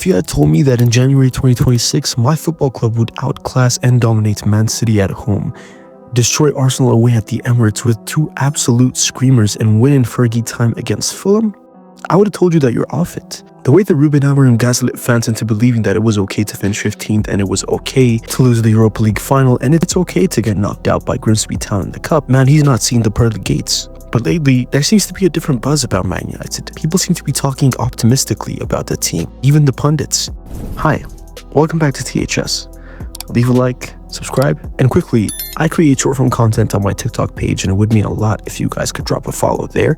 you had told me that in January 2026, my football club would outclass and dominate Man City at home, destroy Arsenal away at the Emirates with 2 absolute screamers, and win in Fergie time against Fulham, I would have told you that you're off it. The way that Ruben Amorim gaslit fans into believing that it was okay to finish 15th and it was okay to lose the Europa League final and it's okay to get knocked out by Grimsby Town in the cup, man, he's not seen the pearly gates. But lately, there seems to be a different buzz about Man United. People seem to be talking optimistically about the team, even the pundits. Hi, welcome back to T.H.S. Leave a like, subscribe, and quickly, I create short form content on my TikTok page and it would mean a lot if you guys could drop a follow there.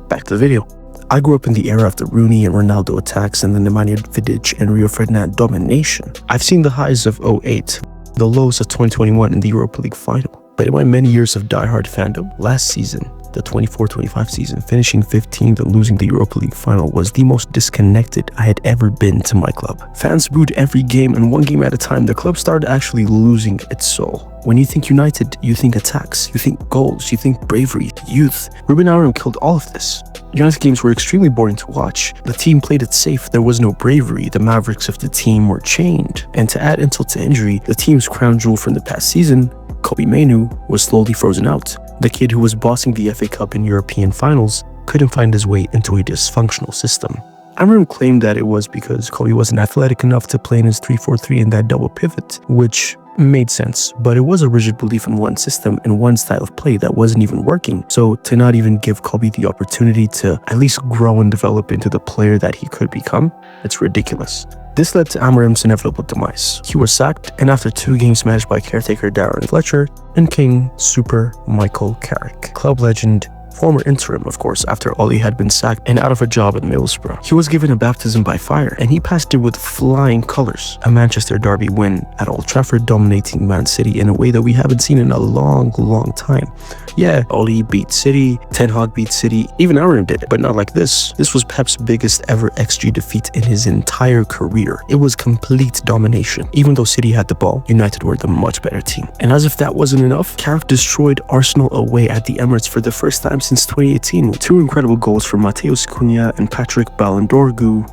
Back to the video. I grew up in the era of the Rooney and Ronaldo attacks and the Nemanja Vidic and Rio Ferdinand domination. I've seen the highs of 08, the lows of 2021 in the Europa League final. But in my many years of diehard fandom, last season, the 24-25 season, finishing 15th and losing the Europa League final was the most disconnected I had ever been to my club. Fans booed every game, and one game at a time, the club started actually losing its soul. When you think United, you think attacks, you think goals, you think bravery, youth. Ruben Amorim killed all of this. United games were extremely boring to watch. The team played it safe, there was no bravery, the mavericks of the team were chained. And to add insult to injury, the team's crown jewel from the past season, Kobbie Mainoo, was slowly frozen out. The kid who was bossing the FA Cup in European finals couldn't find his way into a dysfunctional system. Amorim claimed that it was because Kobbie wasn't athletic enough to play in his 3-4-3 in that double pivot, which made sense, but it was a rigid belief in one system and one style of play that wasn't even working. So to not even give Kobbie the opportunity to at least grow and develop into the player that he could become, it's ridiculous. This led to Amorim's inevitable demise. He was sacked, and after 2 games managed by caretaker Darren Fletcher, in came Super Michael Carrick, club legend, former interim, of course, after Ollie had been sacked and out of a job at Middlesbrough. He was given a baptism by fire, and he passed it with flying colors. A Manchester derby win at Old Trafford, dominating Man City in a way that we haven't seen in a long time. Yeah, Ollie beat City, Ten Hag beat City, even Amorim did it, but not like this. This was Pep's biggest ever XG defeat in his entire career. It was complete domination. Even though City had the ball, United were the much better team. And as if that wasn't enough, Carrick destroyed Arsenal away at the Emirates for the first time since 2018 with 2 incredible goals from Mateus Cunha and Patrick Dorgu.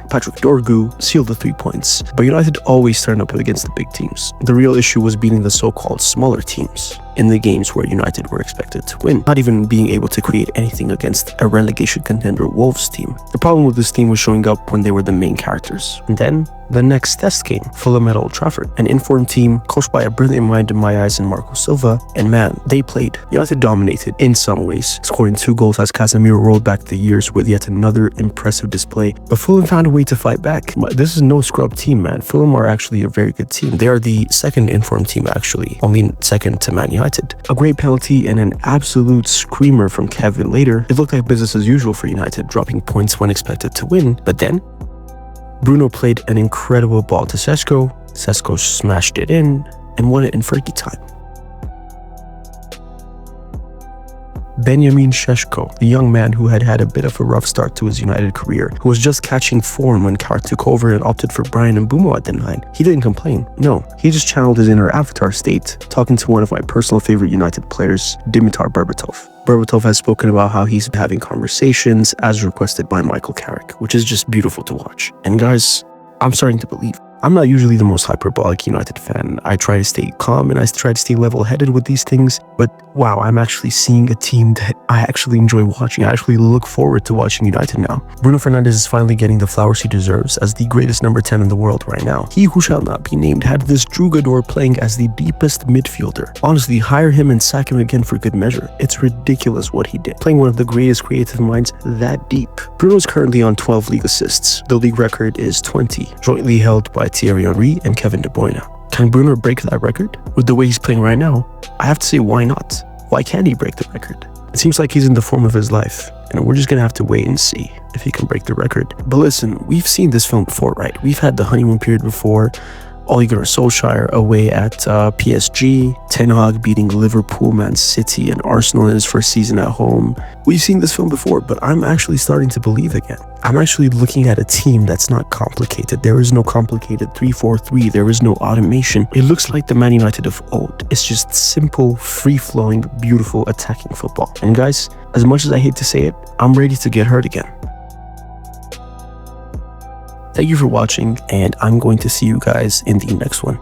Patrick Dorgu sealed the 3 points. But United always turned up against the big teams. The real issue was beating the so-called smaller teams in the games where United were expected to win, not even being able to create anything against a relegation contender Wolves team. The problem with this team was showing up when they were the main characters. And then the next test came, Fulham at Old Trafford, an informed team coached by a brilliant mind in my eyes in Marco Silva, and man, they played. United dominated in some ways, scoring 2 goals as Casemiro rolled back the years with yet another impressive display, but Fulham found a way to fight back. This is no scrub team, man. Fulham are actually a very good team. They are the second informed team, actually, only second to Man United. A great penalty and an absolute screamer from Kevin later. It looked like business as usual for United, dropping points when expected to win, but then Bruno played an incredible ball to Sesko. Sesko smashed it in and won it in Fergie time. Benjamin Šeško, the young man who had had a bit of a rough start to his United career, who was just catching form when Carrick took over and opted for Bryan Mbeumo at the 9. He didn't complain. No, he just channeled his inner Avatar state, talking to one of my personal favorite United players, Dimitar Berbatov. Berbatov has spoken about how he's having conversations as requested by Michael Carrick, which is just beautiful to watch. And guys, I'm starting to believe. I'm not usually the most hyperbolic United fan. I try to stay calm and I try to stay level-headed with these things, but wow, I'm actually seeing a team that I actually enjoy watching. I actually look forward to watching United now. Bruno Fernandes is finally getting the flowers he deserves as the greatest number 10 in the world right now. He who shall not be named had this troubadour playing as the deepest midfielder. Honestly, hire him and sack him again for good measure. It's ridiculous what he did, playing one of the greatest creative minds that deep. Bruno's currently on 12 league assists. The league record is 20, jointly held by Thierry Henry and Kevin De Bruyne. Can Bruno break that record? With the way he's playing right now, I have to say, why not? Why can't he break the record? It seems like he's in the form of his life, and we're just gonna have to wait and see if he can break the record. But listen, we've seen this film before, right? We've had the honeymoon period before. Ole Gunnar Solskjaer away at PSG, Ten Hag beating Liverpool, Man City, and Arsenal in his first season at home. We've seen this film before, but I'm actually starting to believe again. I'm actually looking at a team that's not complicated. There is no complicated 3-4-3. There is no automation. It looks like the Man United of old. It's just simple, free-flowing, beautiful attacking football. And guys, as much as I hate to say it, I'm ready to get hurt again. Thank you for watching, and I'm going to see you guys in the next one.